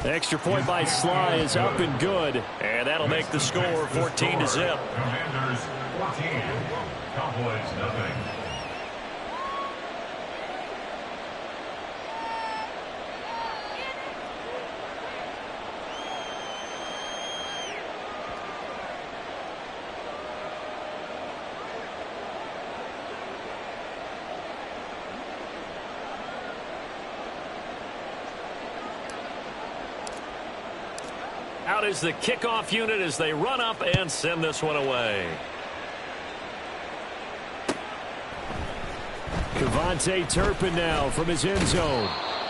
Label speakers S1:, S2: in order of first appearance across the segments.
S1: Extra point by Sly is up and good. And that'll make the score 14-0.
S2: Commanders 14, Cowboys nothing.
S1: Out is the kickoff unit as they run up and send this one away. Kevontae Turpin now from his end zone.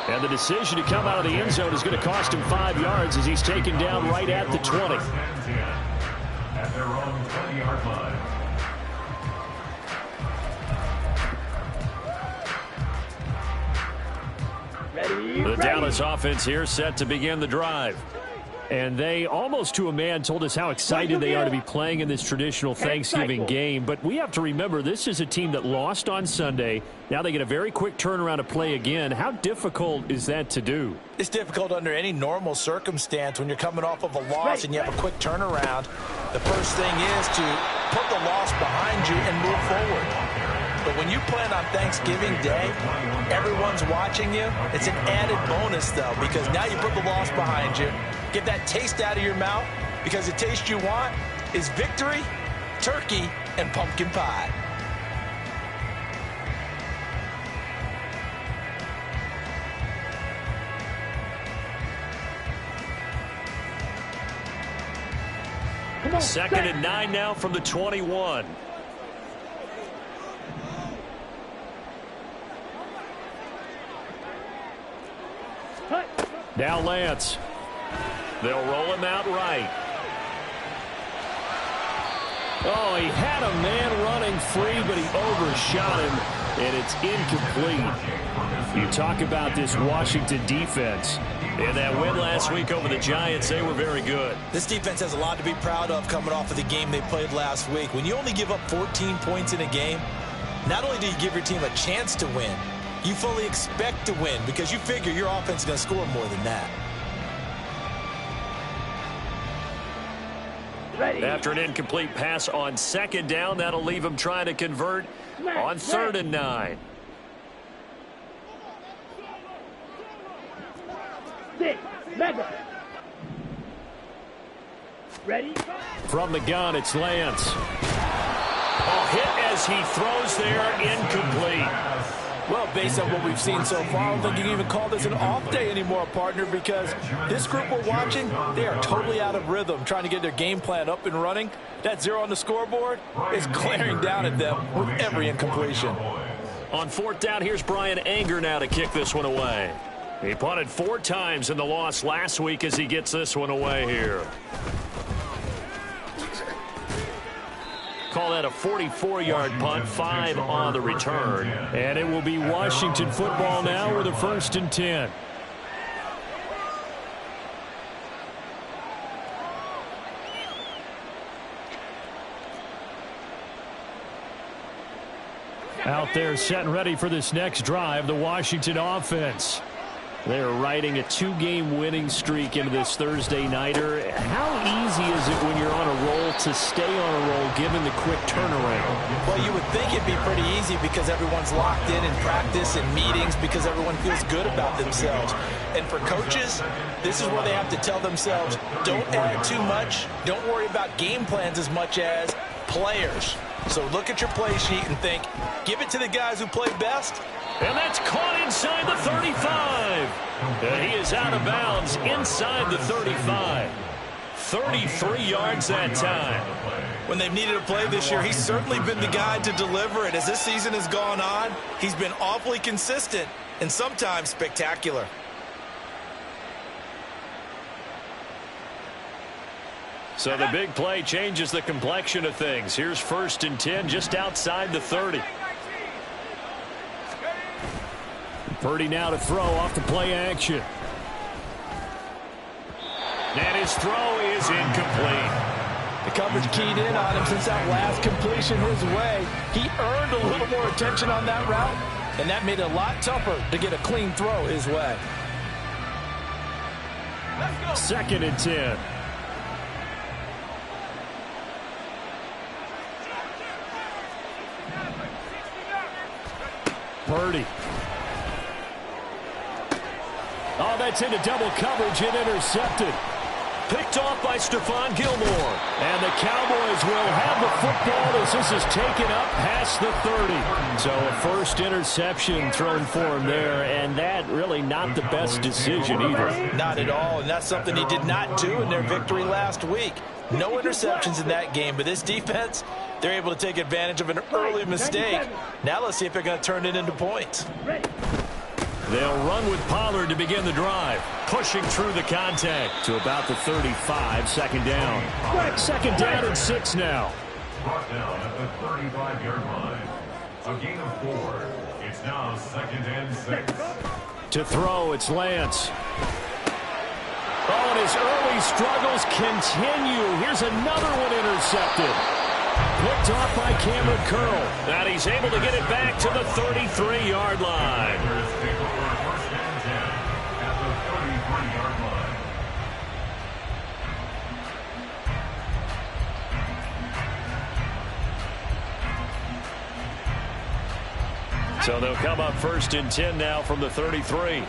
S1: And the decision to come out of the end zone is going to cost him 5 yards as he's taken down right at the 20.
S2: At their own 20-yard line.
S1: The Dallas offense here set to begin the drive. And they, almost to a man, told us how excited they are to be playing in this traditional Thanksgiving game. But we have to remember, this is a team that lost on Sunday. Now they get a very quick turnaround to play again. How difficult is that to do?
S3: It's difficult under any normal circumstance when you're coming off of a loss and you have a quick turnaround. The first thing is to put the loss behind you and move forward. But when you plan on Thanksgiving Day, everyone's watching you. It's an added bonus, though, because now you put the loss behind you. Get that taste out of your mouth, because the taste you want is victory, turkey, and pumpkin pie.
S1: Second and 9 now from the 21. Now Lance. They'll roll him out right. Oh, he had a man running free, but he overshot him, and it's incomplete. You talk about this Washington defense. In that win last week over the Giants, they were very good.
S3: This defense has a lot to be proud of coming off of the game they played last week. When you only give up 14 points in a game, not only do you give your team a chance to win, you fully expect to win because you figure your offense is going to score more than that.
S1: After an incomplete pass on second down, that'll leave him trying to convert on 3rd and 9.
S4: Ready?
S1: From the gun, it's Lance. A hit as he throws there, incomplete.
S3: Well, based on what we've seen so far, I don't think you can even call this an off day anymore, partner, because this group we're watching, they are totally out of rhythm, trying to get their game plan up and running. That 0 on the scoreboard is glaring down at them with every incompletion.
S1: On 4th down, here's Brian Anger now to kick this one away. He punted 4 times in the loss last week as he gets this one away here. Call that a 44-yard punt, 5 on the return. And it will be Washington football now with a 1st and 10. Out there set and ready for this next drive, the Washington offense. They're riding a 2-game winning streak into this Thursday nighter. How easy is it when you're on a roll to stay on a roll given the quick turnaround?
S3: Well, you would think it'd be pretty easy because everyone's locked in practice and meetings because everyone feels good about themselves. And for coaches, this is where they have to tell themselves, don't add too much. Don't worry about game plans as much as players. So look at your play sheet and think, give it to the guys who play best.
S1: And that's caught inside the 35. He is out of bounds inside the 35. 33 yards that time.
S3: When they've needed a play this year, he's certainly been the guy to deliver it. As this season has gone on, he's been awfully consistent and sometimes spectacular.
S1: So the big play changes the complexion of things. Here's 1st and 10 just outside the 30. Purdy now to throw off the play action. And his throw is incomplete.
S3: The coverage keyed in on him since that last completion his way. He earned a little more attention on that route, and that made it a lot tougher to get a clean throw his way.
S1: 2nd and 10. Purdy. Oh, that's into double coverage and intercepted. Picked off by Stephon Gilmore. And the Cowboys will have the football as this is taken up past the 30. So a first interception thrown for him there, and that really not the best decision either.
S3: Not at all, and that's something he did not do in their victory last week. No interceptions in that game, but this defense, they're able to take advantage of an early mistake. Now let's see if they're going to turn it into points.
S1: They'll run with Pollard to begin the drive. Pushing through the contact to about the 35, 2nd down. 2nd down and 6 now.
S2: Brought down at the 35-yard line. A gain of 4. It's now 2nd and 6.
S1: To throw, it's Lance. Oh, and his early struggles continue. Here's another one intercepted. Picked off by Cameron Curl. And he's able to get it back to the 33-yard line.
S2: First and 10 at the 33-yard line.
S1: So they'll come up 1st and 10 now from the 33.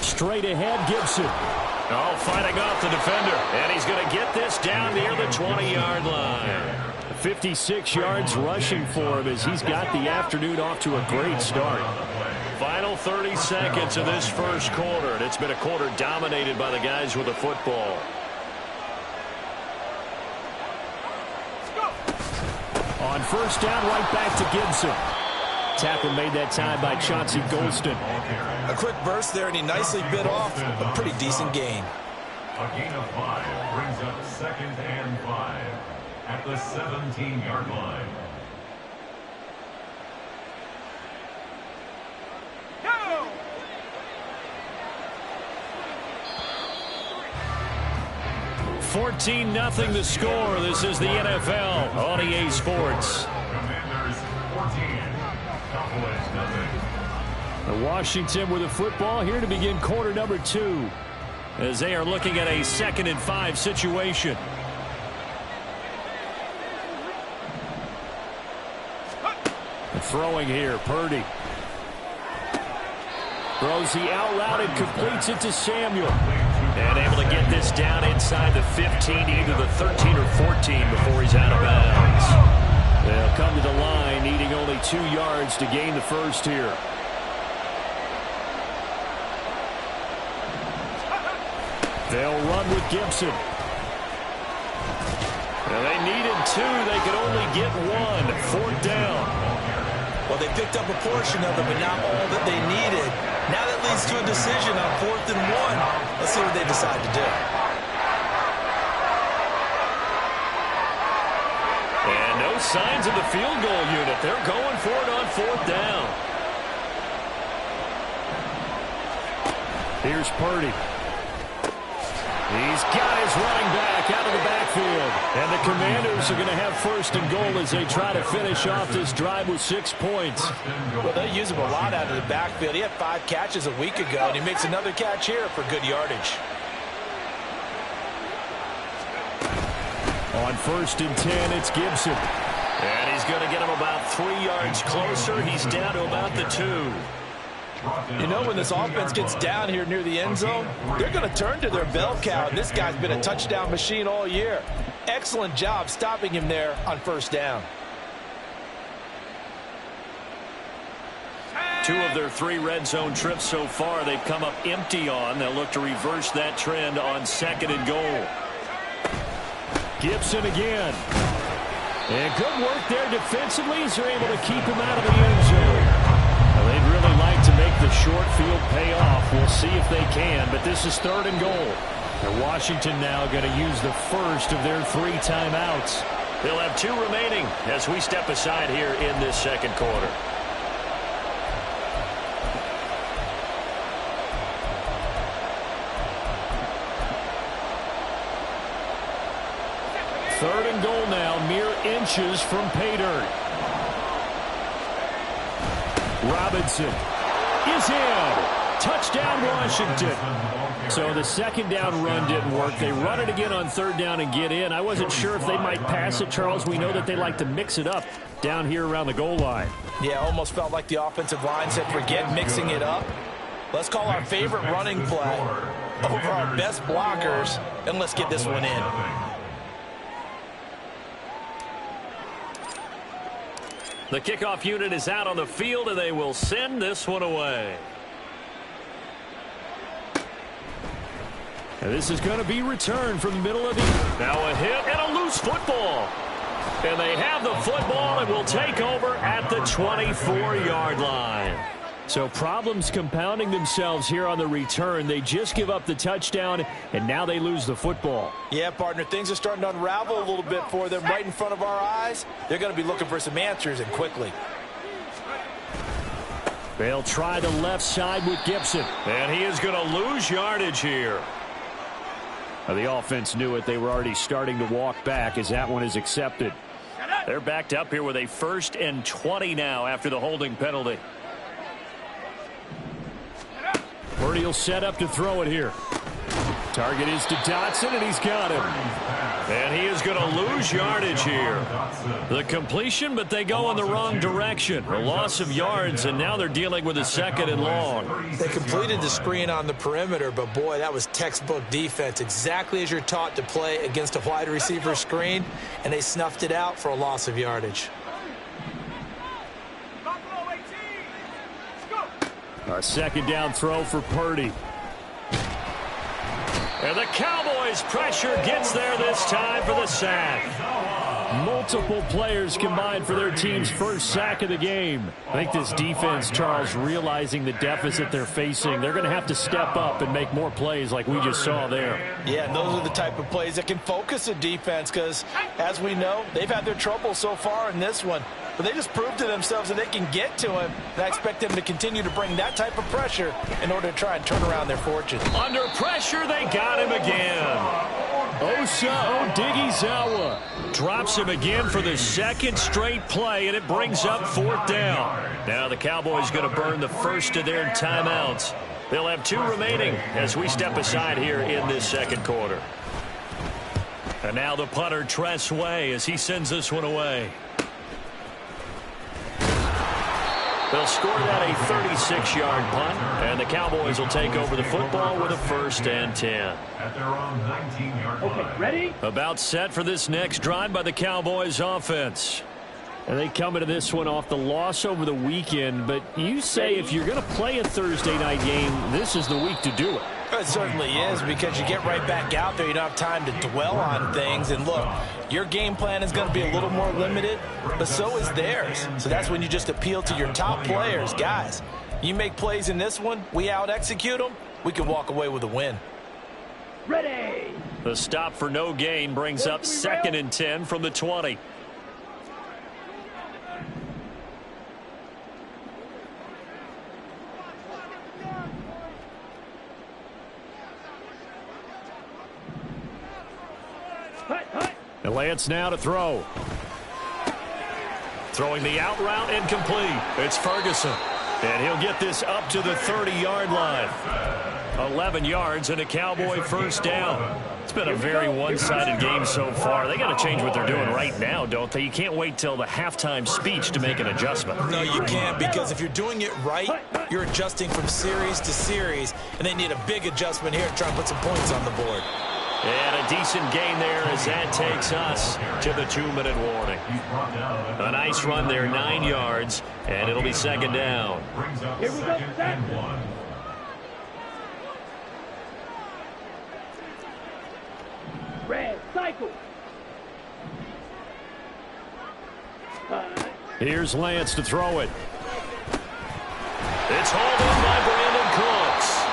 S1: Straight ahead, Gibson. Oh, fighting off the defender. And he's going to get this down near the 20-yard line. 56 yards rushing for him as he's got the afternoon off to a great start. Final 30 seconds of this first quarter, and it's been a quarter dominated by the guys with the football. On 1st down, right back to Gibson. Tackle made that time by Chauncey Golston.
S3: A quick burst there, and he nicely bit off a pretty decent gain.
S2: A gain of 5 brings up 2nd and 5 at the 17-yard line.
S4: Go!
S1: 14-0 the score. This is the NFL on EA Sports.
S2: Commanders 14. Cowboys nothing.
S1: Washington with the football here to begin quarter number 2 as they are looking at a 2nd and 5 situation. Throwing here, Purdy. Throws the out route and completes it to Samuel. And able to get this down inside the 15, either the 13 or 14 before he's out of bounds. They'll come to the line, needing only 2 yards to gain the first here. They'll run with Gibson. Well, they needed 2. They could only get 1. 4th down.
S3: Well, they picked up a portion of it, but not all that they needed. Now that leads to a decision on 4th and 1. Let's see what they decide to do.
S1: And no signs of the field goal unit. They're going for it on 4th down. Here's Purdy. He's got his running back out of the backfield. And the Commanders are going to have 1st and goal as they try to finish off this drive with 6 points.
S3: Well, they use him a lot out of the backfield. He had 5 catches a week ago, and he makes another catch here for good yardage.
S1: On 1st and 10, it's Gibson. And he's going to get him about 3 yards closer. He's down to about the 2.
S3: You know, when this offense gets down here near the end zone, they're going to turn to their bell cow, and this guy's been a touchdown machine all year. Excellent job stopping him there on 1st down.
S1: 2 of their 3 red zone trips so far they've come up empty on. They'll look to reverse that trend on 2nd and goal. Gibson again. And good work there defensively as they're able to keep him out of the end zone. Well, they'd really like to make the short field pay off. We'll see if they can, but this is 3rd and goal. And Washington now going to use the first of their 3 timeouts. They'll have 2 remaining as we step aside here in this 2nd quarter. Third and goal now, mere inches from pay dirt. Robinson is in. Touchdown, Washington. So the second down run didn't work. They run it again on third down and get in. I wasn't sure if they might pass it, Charles. We know that they like to mix it up down here around the goal line.
S3: Yeah, almost felt like the offensive line said, forget mixing it up. Let's call our favorite running play over our best blockers, and let's get this one in.
S1: The kickoff unit is out on the field, and they will send this one away. And this is going to be returned from the middle of the... Now a hit and a loose football. And they have the football and will take over at the 24-yard line. So problems compounding themselves here on the return. They just give up the touchdown, and now they lose the football.
S3: Yeah, partner, things are starting to unravel a little bit for them right in front of our eyes. They're going to be looking for some answers, and quickly.
S1: They'll try the left side with Gibson. And he is going to lose yardage here. Now, the offense knew it. They were already starting to walk back as that one is accepted. They're backed up here with a 1st and 20 now after the holding penalty. Purdy will set up to throw it here. Target is to Dotson, and he's got him. And he is going to lose yardage here. The completion, but they go in the wrong direction. A loss of yards, and now they're dealing with a 2nd and long.
S3: They completed the screen on the perimeter, but boy, that was textbook defense. Exactly as you're taught to play against a wide receiver screen, and they snuffed it out for a loss of yardage.
S1: A 2nd down throw for Purdy. And the Cowboys' pressure gets there this time for the sack. Multiple players combined for their team's first sack of the game. I think this defense, Charles, realizing the deficit they're facing, they're going to have to step up and make more plays like we just saw there.
S3: Yeah, and those are the type of plays that can focus a defense because, as we know, they've had their trouble so far in this one. But they just proved to themselves that they can get to him. And I expect them to continue to bring that type of pressure in order to try and turn around their fortune.
S1: Under pressure, they got him again. Osa Odighizuwa drops him again for the 2nd straight play, and it brings up 4th down. Now the Cowboys going to burn the first of their timeouts. They'll have 2 remaining as we step aside here in this 2nd quarter. And now the punter, Tress Way, as he sends this one away. They'll score that a 36-yard punt, and the Cowboys will take over the football with a 1st and 10.
S2: At their own 19-yard line.
S4: Okay, ready?
S1: About set for this next drive by the Cowboys offense. And they come into this one off the loss over the weekend, but you say if you're going to play a Thursday night game, this is the week to do it.
S3: It certainly is, because you get right back out there. You don't have time to dwell on things. And look, your game plan is going to be a little more limited, but so is theirs. So that's when you just appeal to your top players. Guys, you make plays in this one, we out-execute them, we can walk away with a win.
S4: Ready.
S1: The stop for no gain brings up 2nd and 10 from the 20. And Lance now to throw. Throwing the out route incomplete. It's Ferguson. And he'll get this up to the 30-yard line. 11 yards and a Cowboy 1st down. It's been a very one-sided game so far. They got to change what they're doing right now, don't they? You can't wait till the halftime speech to make an adjustment.
S3: No, you can't, because if you're doing it right, you're adjusting from series to series, and they need a big adjustment here to try and put some points on the board.
S1: And a decent gain there as that takes us to the 2-minute warning. A nice run there, 9 yards, and it'll be 2nd down.
S4: Here we go, set. Red, cycle.
S1: Here's Lance to throw it. It's hauled in by Brandon Cooks.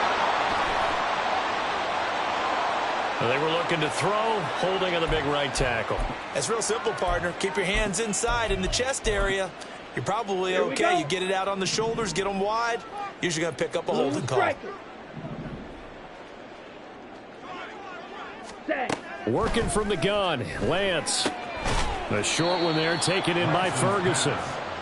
S1: They were looking to throw, holding on the big right tackle.
S3: It's real simple, partner. Keep your hands inside in the chest area. You're probably okay. You get it out on the shoulders, get them wide. Usually going to pick up a holding call.
S1: Working from the gun, Lance. The short one there taken in by Ferguson.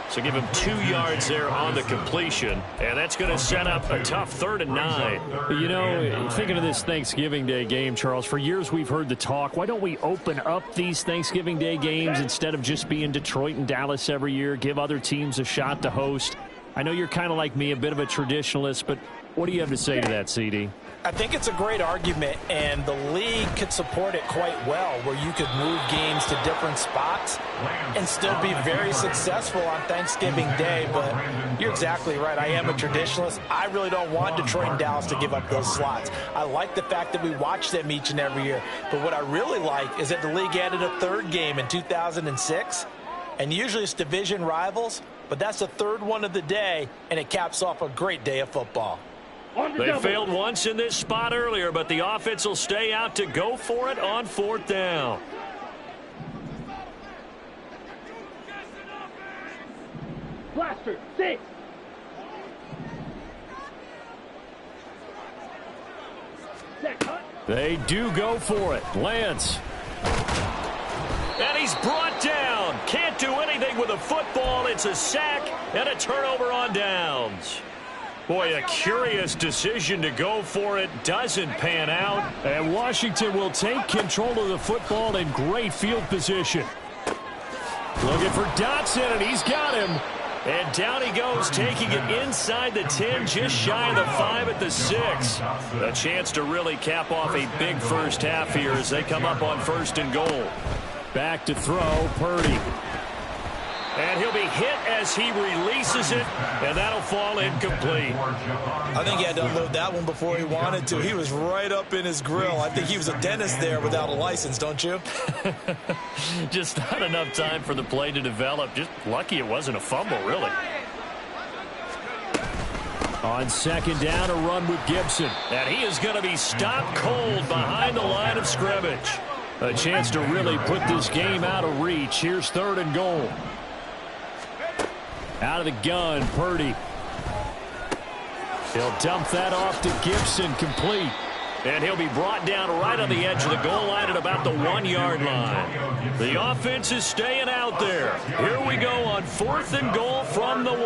S1: So give him 2 yards there on the completion, and that's going to set up a tough 3rd and 9. You know, thinking of this Thanksgiving Day game, Charles, for years we've heard the talk, why don't we open up these Thanksgiving Day games instead of just being Detroit and Dallas every year, give other teams a shot to host? I know you're kind of like me, a bit of a traditionalist, but what do you have to say to that, CD?
S3: I think it's a great argument, and the league could support it quite well, where you could move games to different spots and still be very successful on Thanksgiving Day. But you're exactly right. I am a traditionalist. I really don't want Detroit and Dallas to give up those slots. I like the fact that we watch them each and every year. But what I really like is that the league added a 3rd game in 2006, and usually it's division rivals, but that's the 3rd one of the day, and it caps off a great day of football.
S1: They failed once in this spot earlier, but the offense will stay out to go for it on 4th down.
S4: Blaster, 6.
S1: They do go for it. Lance. And he's brought down. Can't do anything with a football. It's a sack and a turnover on downs. Boy, a curious decision to go for it. Doesn't pan out. And Washington will take control of the football in great field position. Looking for Dotson, and he's got him. And down he goes, taking it inside the 10, just shy of the 5 at the 6. A chance to really cap off a big first half here as they come up on 1st and goal. Back to throw, Purdy. And he'll be hit as he releases it, and that'll fall incomplete.
S3: I think he had to unload that one before he wanted to. He was right up in his grill. I think he was a dentist there without a license, don't you?
S1: Just not enough time for the play to develop. Just lucky it wasn't a fumble, really. On 2nd down, a run with Gibson. And he is going to be stopped cold behind the line of scrimmage. A chance to really put this game out of reach. Here's 3rd and goal. Out of the gun, Purdy. He'll dump that off to Gibson, complete. And he'll be brought down right on the edge of the goal line at about the 1-yard line. The offense is staying out there. Here we go on 4th and goal from the 1.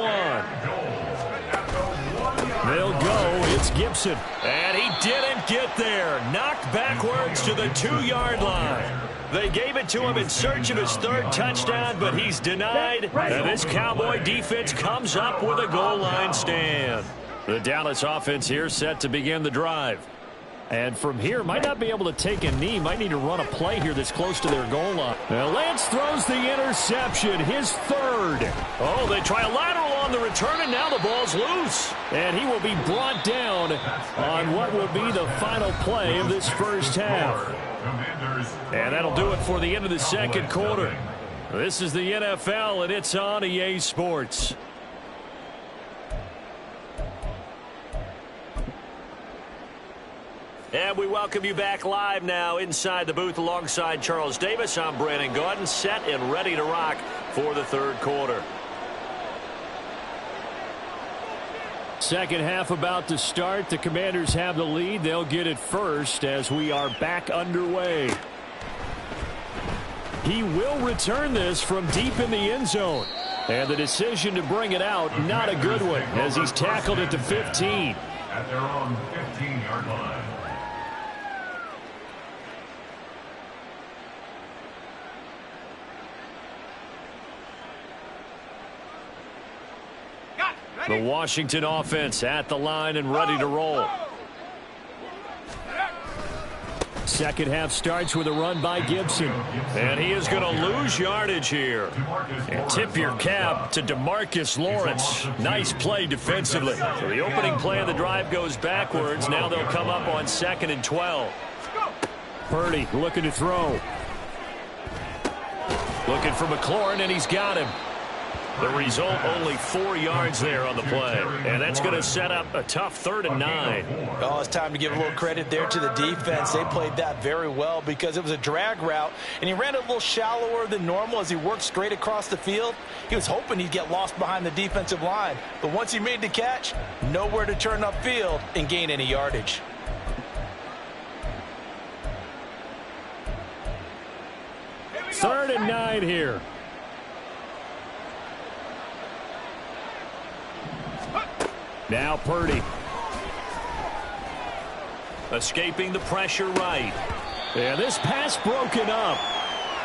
S1: They'll go. It's Gibson. And he didn't get there. Knocked backwards to the 2-yard line. They gave it to him in search of his 3rd touchdown, but he's denied. And this Cowboy defense comes up with a goal line stand. The Dallas offense here set to begin the drive. And from here, might not be able to take a knee. Might need to run a play here that's close to their goal line. Now Lance throws the interception, his 3rd. Oh, they try a lateral on the return, and now the ball's loose. And he will be brought down on what will be the final play of this first half. And that'll do it for the end of the 2nd quarter. This is the NFL, and it's on EA Sports. And we welcome you back live now inside the booth alongside Charles Davis. I'm Brandon Gaudin, set and ready to rock for the 3rd quarter. Second half about to start. The Commanders have the lead. They'll get it first as we are back underway. He will return this from deep in the end zone. And the decision to bring it out, not a good one, as he's tackled at the 15.
S2: At their own 15-yard line.
S1: The Washington offense at the line and ready to roll. Second half starts with a run by Gibson. And he is going to lose yardage here. And tip your cap to DeMarcus Lawrence. Nice play defensively. So the opening play of the drive goes backwards. Now they'll come up on 2nd and 12. Purdy looking to throw. Looking for McLaurin, and he's got him. The result, only 4 yards there on the play. And that's going to set up a tough 3rd and 9.
S3: Oh, it's time to give a little credit there to the defense. They played that very well because it was a drag route, and he ran it a little shallower than normal as he worked straight across the field. He was hoping he'd get lost behind the defensive line. But once he made the catch, nowhere to turn upfield and gain any yardage.
S1: Third and 9 here. Now Purdy. Escaping the pressure right. And this pass broken up.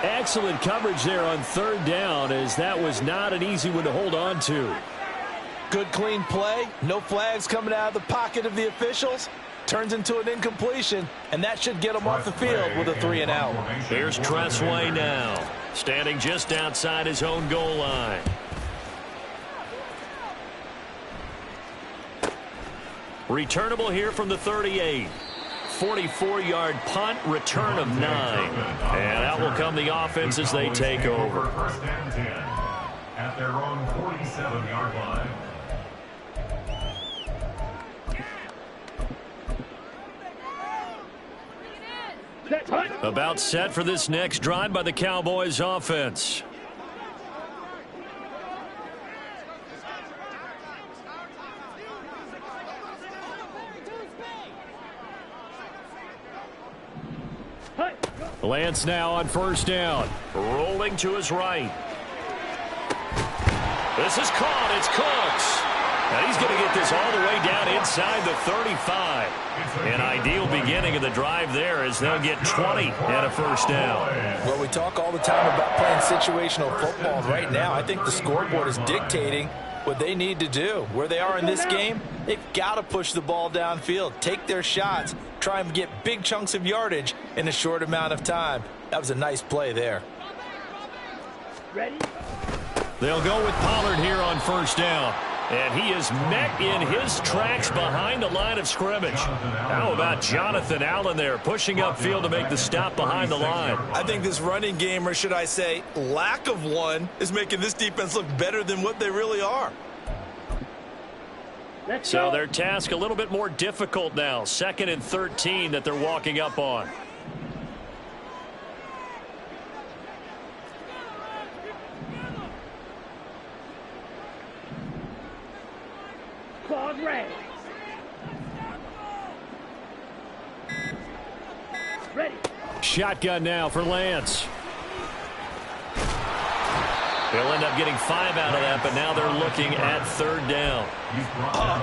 S1: Excellent coverage there on third down, as that was not an easy one to hold on to.
S3: Good clean play. No flags coming out of the pocket of the officials. Turns into an incompletion, and that should get him off the field with a 3-and-out.
S1: Here's Tressway now, standing just outside his own goal line. Returnable here from the 38. 44-yard punt, return of 9. And out will come the offense as they take over.
S2: First and 10 at their own 47-yard line.
S1: About set for this next drive by the Cowboys offense. Lance now on first down. Rolling to his right. This is caught. It's Cooks. And he's going to get this all the way down inside the 35. An ideal beginning of the drive there, as they'll get 20 and a first down.
S3: Well, we talk all the time about playing situational football. Right now, I think the scoreboard is dictating what they need to do. Where they are in this game, they've got to push the ball downfield, take their shots, try and get big chunks of yardage in a short amount of time. That was a nice play there.
S4: Ready?
S1: They'll go with Pollard here on first down. And he is met in his tracks behind the line of scrimmage. How about Jonathan Allen there, pushing upfield to make the stop behind the line?
S3: I think this running game, or should I say lack of one, is making this defense look better than what they really are.
S1: So their task a little bit more difficult now. 2nd and 13 that they're walking up on.
S4: Claude Ray. Ready.
S1: Shotgun now for Lance. They'll end up getting 5 out of that, but now they're looking at third down.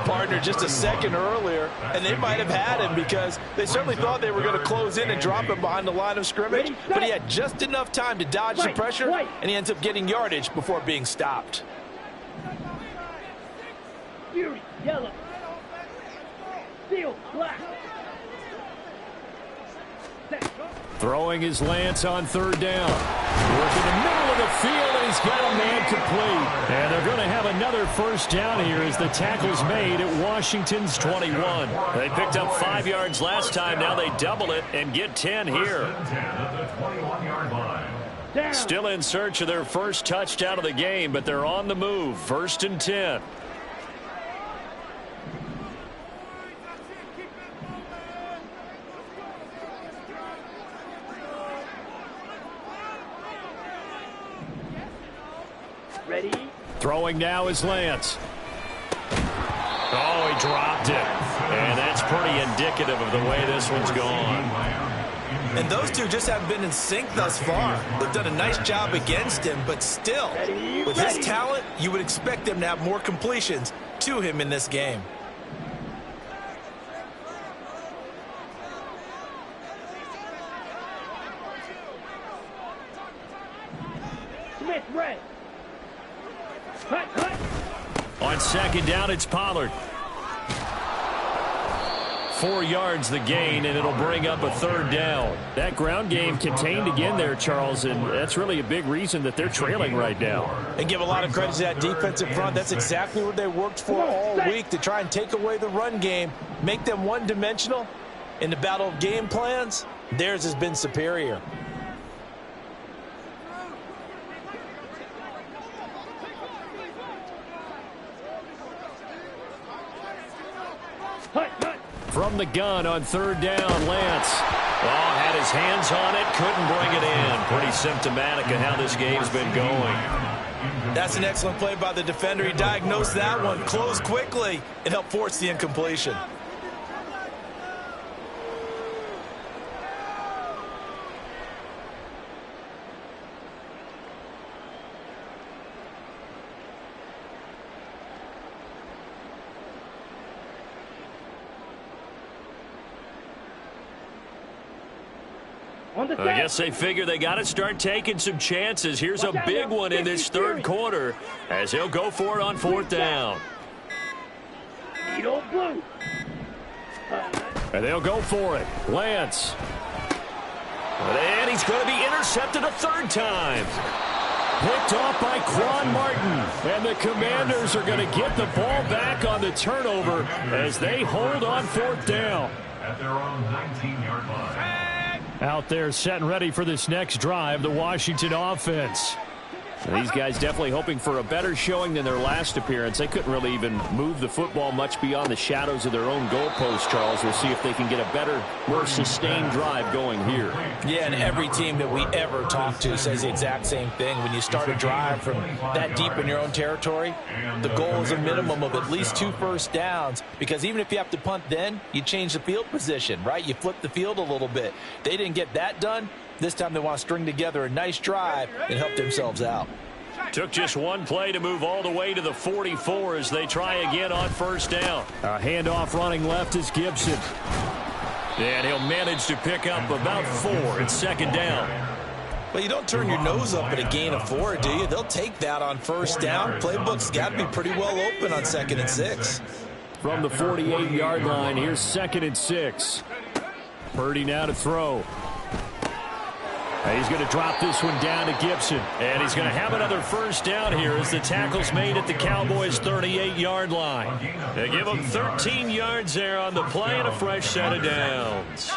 S3: Partner, just a second earlier, and they might have had him because they certainly thought they were going to close in and drop him behind the line of scrimmage, but he had just enough time to dodge the pressure, and he ends up getting yardage before being stopped.
S4: Fury, yellow. Steel, black.
S1: Throwing his Lance on third down. Work in the middle of the field, and he's got a man complete. And they're going to have another first down here as the tackle's made at Washington's 21. They picked up 5 yards last time. Now they double it and get 10 here. Still in search of their first touchdown of the game, but they're on the move. 1st and 10.
S4: Ready?
S1: Throwing now is Lance. Oh, he dropped it. And that's pretty indicative of the way this one's gone.
S3: And those two just haven't been in sync thus far. They've done a nice job against him, but still, with his talent, you would expect them to have more completions to him in this game.
S4: Smith, red. Cut, cut.
S1: On 2nd down, it's Pollard. 4 yards the gain, and it'll bring up a 3rd down. That ground game contained again there, Charles, and that's really a big reason that they're trailing right now.
S3: And give a lot of credit to that defensive front. That's exactly what they worked for all week, to try and take away the run game, make them one-dimensional. In the battle of game plans, theirs has been superior.
S1: From the gun on 3rd down, Lance. Oh, had his hands on it, couldn't bring it in. Pretty symptomatic of how this game's been going.
S3: That's an excellent play by the defender. He diagnosed that one, closed quickly, and helped force the incompletion.
S4: the
S1: I guess they figure they got to start taking some chances. Here's a big one in this third quarter as he'll go for it on fourth down.
S4: Need old blue.
S1: And they'll go for it. Lance. And he's going to be intercepted a third time. Picked off by Quan Martin. And the Commanders are going to get the ball back on the turnover as they hold on fourth down.
S2: At their own 19-yard line.
S1: Out there set and ready for this next drive, the Washington offense. And these guys definitely hoping for a better showing than their last appearance. They couldn't really even move the football much beyond the shadows of their own goalpost, Charles. We'll see if they can get a better, more sustained drive going here.
S3: Yeah, and every team that we ever talk to says the exact same thing. When you start a drive from that deep in your own territory, the goal is a minimum of at least 2 first downs, because even if you have to punt then, you change the field position, right? You flip the field a little bit. They didn't get that done. This time they want to string together a nice drive and help themselves out.
S1: Took just one play to move all the way to the 44 as they try again on first down. A handoff running left is Gibson. And he'll manage to pick up about 4. It's second down.
S3: Well, you don't turn your nose up at a gain of 4, do you? They'll take that on first down. Playbook's got to be pretty well open on 2nd and 6.
S1: From the 48-yard line, here's 2nd and 6. Purdy now to throw. He's going to drop this one down to Gibson. And he's going to have another first down here as the tackle's made at the Cowboys' 38-yard line. They give them 13 yards there on the play and a fresh set of downs.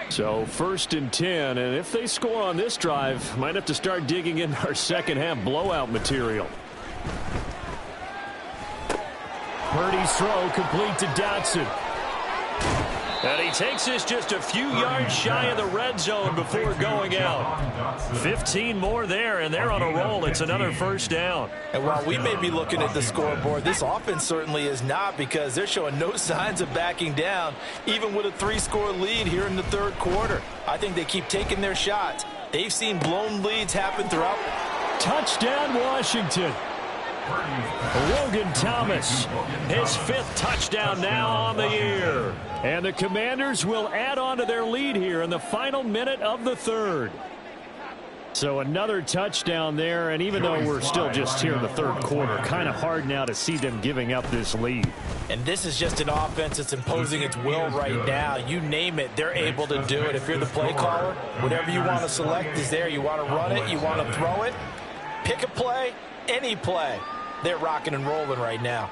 S1: So 1st and 10, and if they score on this drive, might have to start digging in our second half blowout material. Purdy's throw complete to Dotson. And he takes this just a few yards shy of the red zone before going out. 15 more there, and they're on a roll. It's another first down.
S3: And while we may be looking at the scoreboard, this offense certainly is not, because they're showing no signs of backing down, even with a 3-score lead here in the third quarter. I think they keep taking their shots. They've seen blown leads happen throughout.
S1: Touchdown, Washington. Logan Thomas, his 5th touchdown now on the year. And the Commanders will add on to their lead here in the final minute of the third. So another touchdown there, and even though we're still just here in the third quarter, kind of hard now to see them giving up this lead.
S3: And this is just an offense that's imposing its will right now. You name it, they're able to do it. If you're the play caller, whatever you want to select is there. You want to run it, you want to throw it, pick a play, any play. They're rocking and rolling right now.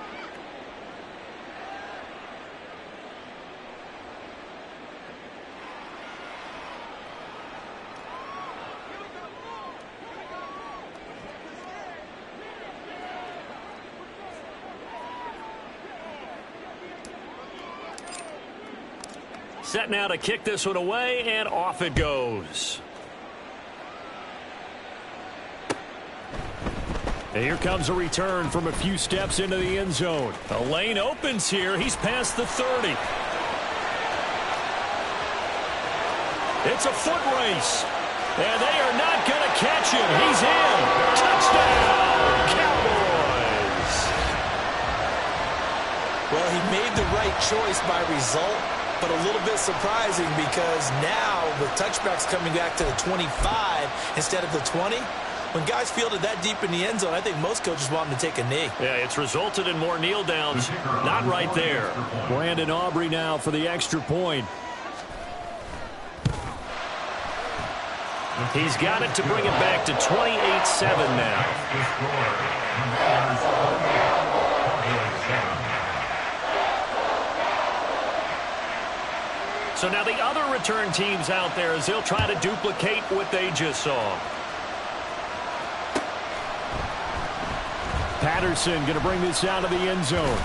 S1: Set now to kick this one away, and off it goes. And here comes a return from a few steps into the end zone. A lane opens here. He's past the 30. It's a foot race. And they are not going to catch him. He's in. Touchdown, Cowboys.
S3: Well, he made the right choice by result, but a little bit surprising because now with touchbacks coming back to the 25 instead of the 20, when guys fielded that deep in the end zone, I think most coaches want them to take a knee.
S1: Yeah, it's resulted in more kneel downs. Not right there. Brandon Aubrey now for the extra point. He's got it to bring it back to 28-7 now. So now the other return teams out there as they'll try to duplicate what they just saw. Patterson going to bring this out of the end zone.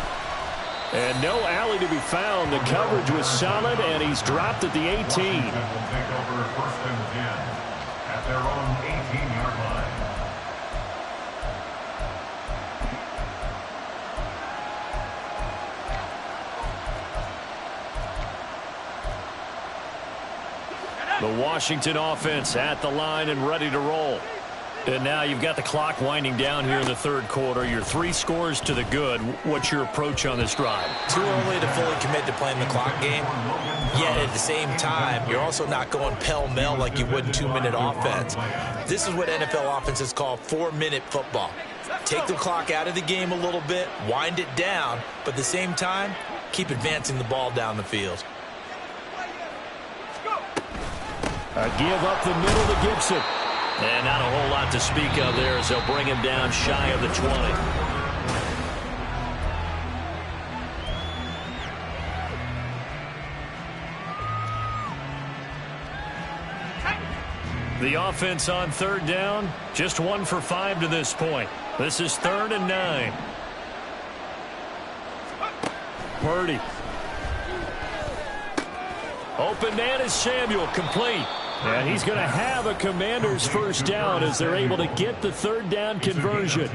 S1: And no alley to be found. The coverage was solid, and he's dropped at the 18.
S2: Will take over 1st and 10 at their own 18-yard line.
S1: The Washington offense at the line and ready to roll. And now you've got the clock winding down here in the third quarter. You're 3 scores to the good. What's your approach on this drive?
S3: Too early to fully commit to playing the clock game. Yet at the same time, you're also not going pell-mell like you would in 2-minute offense. This is what NFL offenses call 4-minute football. Take the clock out of the game a little bit, wind it down, but at the same time, keep advancing the ball down the field.
S1: A give up the middle to Gibson.
S5: And not a whole lot to speak of there as they'll bring him down shy of the 20.
S1: The offense on third down, just 1 for 5 to this point. This is 3rd and 9. Purdy. Open man is Samuel, complete. And he's going to have a Commanders first down as they're able to get the 3rd down conversion.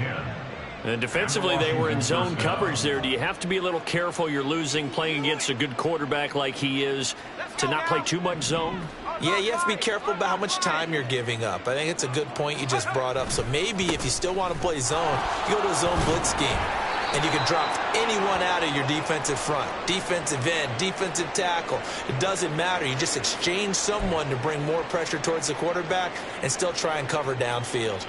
S5: And defensively, they were in zone coverage there. Do you have to be a little careful? You're losing playing against a good quarterback like he is to not play too much zone?
S3: Yeah, you have to be careful about how much time you're giving up. I think it's a good point you just brought up. So maybe if you still want to play zone, you go to a zone blitz scheme. And you can drop anyone out of your defensive front, defensive end, defensive tackle. It doesn't matter. You just exchange someone to bring more pressure towards the quarterback and still try and cover downfield.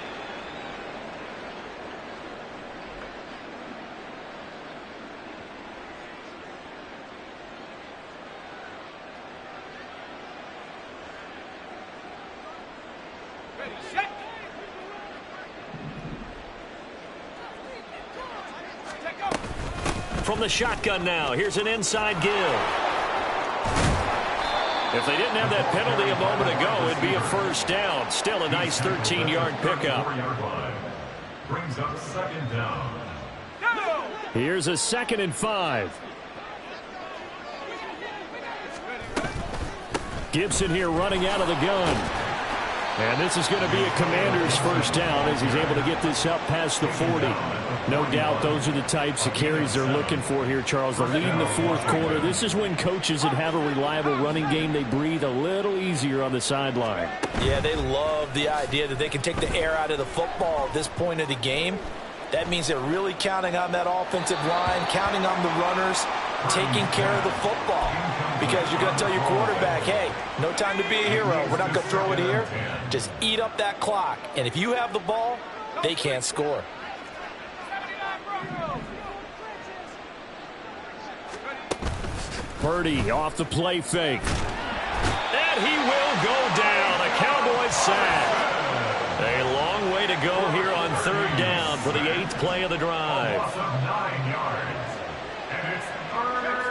S1: From the shotgun now, here's an inside give. If they didn't have that penalty a moment ago, it'd be a first down. Still a nice 13-yard pickup.
S2: Brings up 2nd down.
S1: Here's a 2nd and 5. Gibson here running out of the gun. And this is going to be a Commander's first down as he's able to get this up past the 40. No doubt those are the types of carries they're looking for here, Charles. The lead in the 4th quarter. This is when coaches that have a reliable running game, they breathe a little easier on the sideline.
S3: Yeah, they love the idea that they can take the air out of the football at this point of the game. That means they're really counting on that offensive line, counting on the runners, taking care of the football. Because you're going to tell your quarterback, hey, no time to be a hero. We're not going to throw it here. Just eat up that clock. And if you have the ball, they can't score.
S1: Purdy off the play fake. And he will go down. A Cowboys sack. A long way to go here on 3rd down for the 8th play of the drive.
S2: Loss of 9 yards. And it's 3rd down.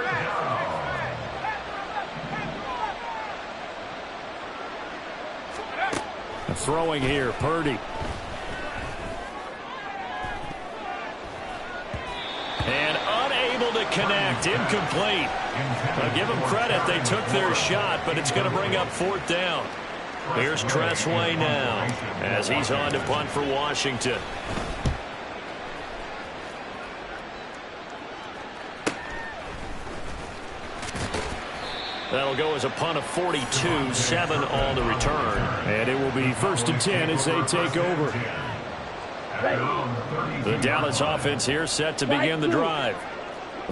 S1: Throwing here, Purdy. And unable to connect, incomplete. I'll give them credit, they took their shot, but it's going to bring up 4th down. Here's Tressway now as he's on to punt for Washington. That'll go as a punt of 42, 7 on the return. And it will be 1st and 10 as they take over. The Dallas offense here set to begin the drive.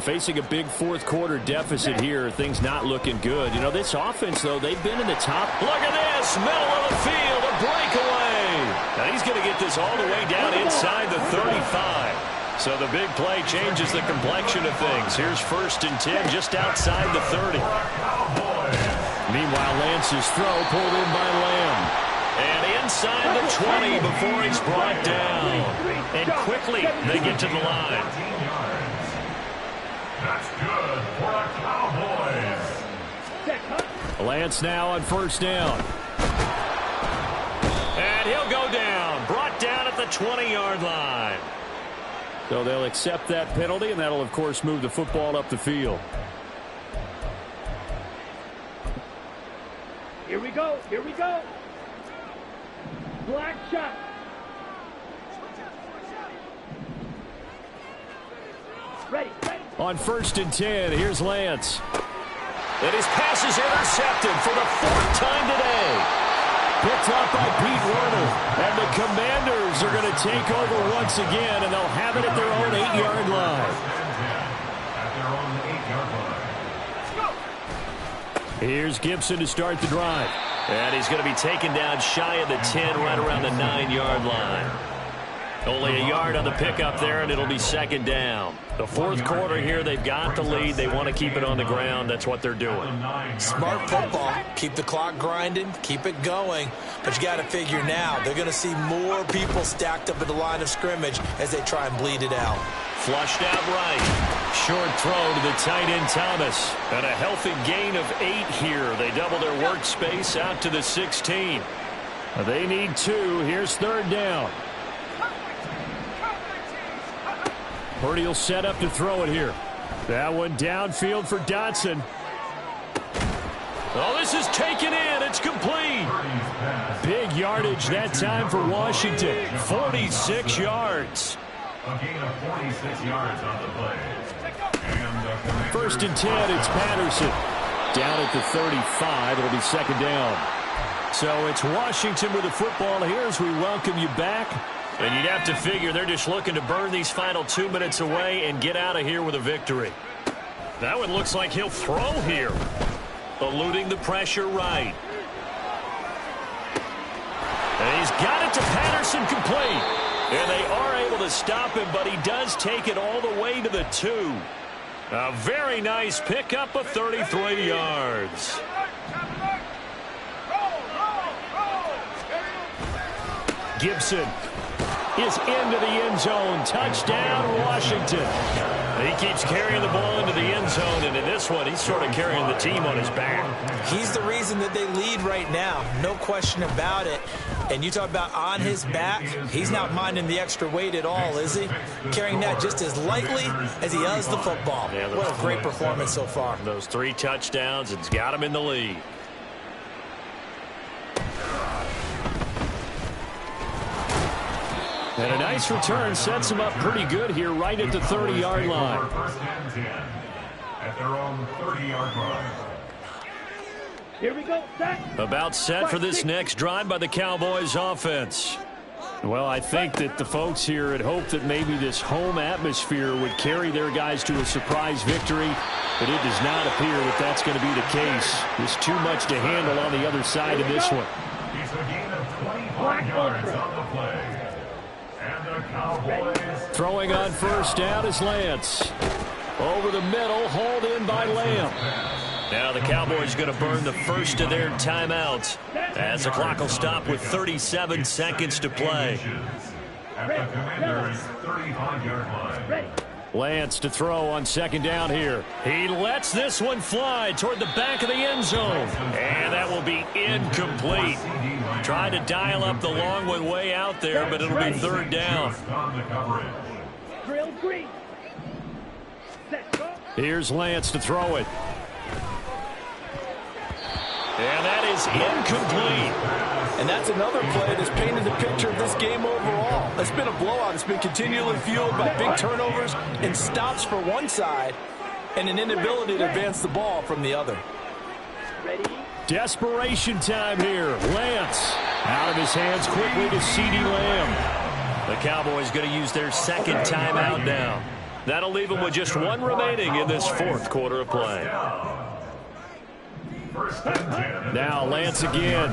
S1: Facing a big 4th quarter deficit here, things not looking good. You know, this offense, though, they've been in the top. Look at this, middle of the field, a breakaway. Now he's going to get this all the way down inside the 35. So the big play changes the complexion of things. Here's 1st and 10 just outside the 30. Meanwhile, Lance's throw pulled in by Lamb. And inside the 20 before he's brought down. And quickly they get to the line.
S2: That's good for the Cowboys.
S1: Lance now on 1st down. And he'll go down. Brought down at the 20-yard line. So they'll accept that penalty, and that'll, of course, move the football up the field.
S4: Here we go. Here we go. Black shot. Ready.
S1: On 1st and 10, here's Lance. And his pass is intercepted for the 4th time today. picked up by Pete Werner. And the Commanders are going to take over once again, and they'll have it at their own 8-yard line. Here's Gibson to start the drive.
S5: And he's going to be taken down shy of the 10, right around the 9-yard line. Only a yard on the pickup there, and it'll be second down. The fourth quarter here, they've got the lead. They want to keep it on the ground. That's what they're doing.
S3: Smart football. Keep the clock grinding. Keep it going. But you got to figure now, they're going to see more people stacked up at the line of scrimmage as they try and bleed it out.
S5: Flushed out right.
S1: Short throw to the tight end, Thomas.
S5: And a healthy gain of 8 here. They double their workspace out to the 16.
S1: They need 2. Here's third down. Purdy will set up to throw it here. That one downfield for Dotson.
S5: Oh, this is taken in. It's complete.
S1: Big yardage that time for Washington.
S5: 46 yards.
S2: A gain of 46 yards on the play.
S1: First and 10, it's Patterson. Down at the 35, it'll be second down. So it's Washington with the football here as we welcome you back.
S5: And you'd have to figure they're just looking to burn these final 2 minutes away and get out of here with a victory. That one looks like he'll throw here. Eluding the pressure right. And he's got it to Patterson, complete. And they are able to stop him, but he does take it all the way to the 2. A very nice pickup of 33 yards.
S1: Gibson is into the end zone. Touchdown, Washington.
S5: He keeps carrying the ball into the end zone, and in this one, he's sort of carrying the team on his back.
S3: He's the reason that they lead right now. No question about it. And you talk about on his back, he's not minding the extra weight at all, is he? Carrying that just as lightly as he does the football.
S5: Yeah,
S3: what a great performance so far.
S5: Those 3 touchdowns, it's got him in the lead.
S1: And a nice return sets him up pretty good here right at the 30-yard line.
S2: First and 10 at their own 30-yard line.
S4: Here we go. Set.
S1: About set for this next drive by the Cowboys offense. Well, I think that the folks here had hoped that maybe this home atmosphere would carry their guys to a surprise victory, but it does not appear that that's going to be the case. There's too much to handle on the other side of this one.
S2: It's a gain of 25 yards on the play. And the Cowboys
S1: Throwing on first down is Lance. Over the middle, hauled in by Lamb.
S5: Now the Cowboys going to burn the first of their timeouts as the clock will stop with 37 seconds to play.
S2: at the Commanders' 35-yard line.
S4: Ready.
S1: Lance to throw on second down here. He lets this one fly toward the back of the end zone. And that will be incomplete. Trying to dial up the long one way out there, but it'll be third down.
S2: On the coverage.
S4: Drill green. Set. Go.
S1: Here's Lance to throw it.
S5: And that is incomplete.
S6: And that's another play that's painted the picture of this game overall. It's been a blowout. It's been continually fueled by big turnovers and stops for one side and an inability to advance the ball from the other.
S4: Ready.
S1: Desperation time here. Lance out of his hands quickly to CeeDee Lamb.
S5: The Cowboys going to use their second timeout now. That'll leave them with just one remaining in this fourth quarter of play.
S1: Now Lance again.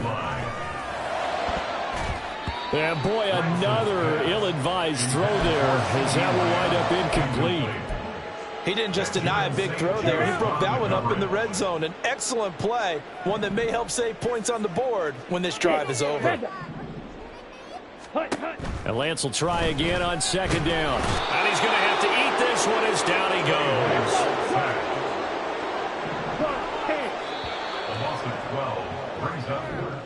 S1: And boy, another ill-advised throw there as that will wind up incomplete.
S6: He didn't just deny a big throw there. He broke that one up in the red zone. An excellent play, one that may help save points on the board when this drive is over.
S1: And Lance will try again on second down.
S5: And he's going to have to eat this one as down he goes.
S2: A loss of 12 brings up third.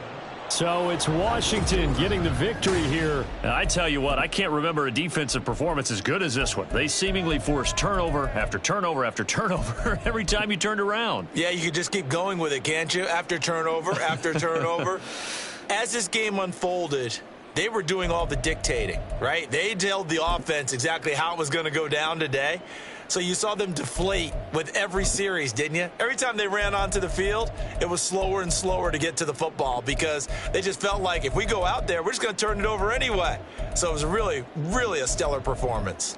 S1: So it's Washington getting the victory here.
S5: I tell you what, I can't remember a defensive performance as good as this one. They seemingly forced turnover after turnover after turnover every time you turned around.
S3: Yeah, you could just keep going with it, can't you? After turnover, after turnover. As this game unfolded, they were doing all the dictating, right? They told the offense exactly how it was going to go down today. So you saw them deflate with every series, didn't you? Every time they ran onto the field, it was slower and slower to get to the football because they just felt like if we go out there, we're just going to turn it over anyway. So it was really, really a stellar performance.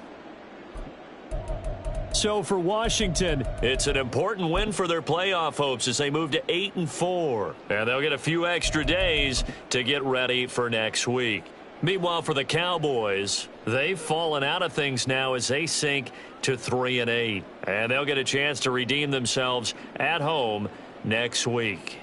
S1: So for Washington,
S5: it's an important win for their playoff hopes as they move to 8-4. And they'll get a few extra days to get ready for next week. Meanwhile, for the Cowboys, they've fallen out of things now as they sink to 3-8. And they'll get a chance to redeem themselves at home next week.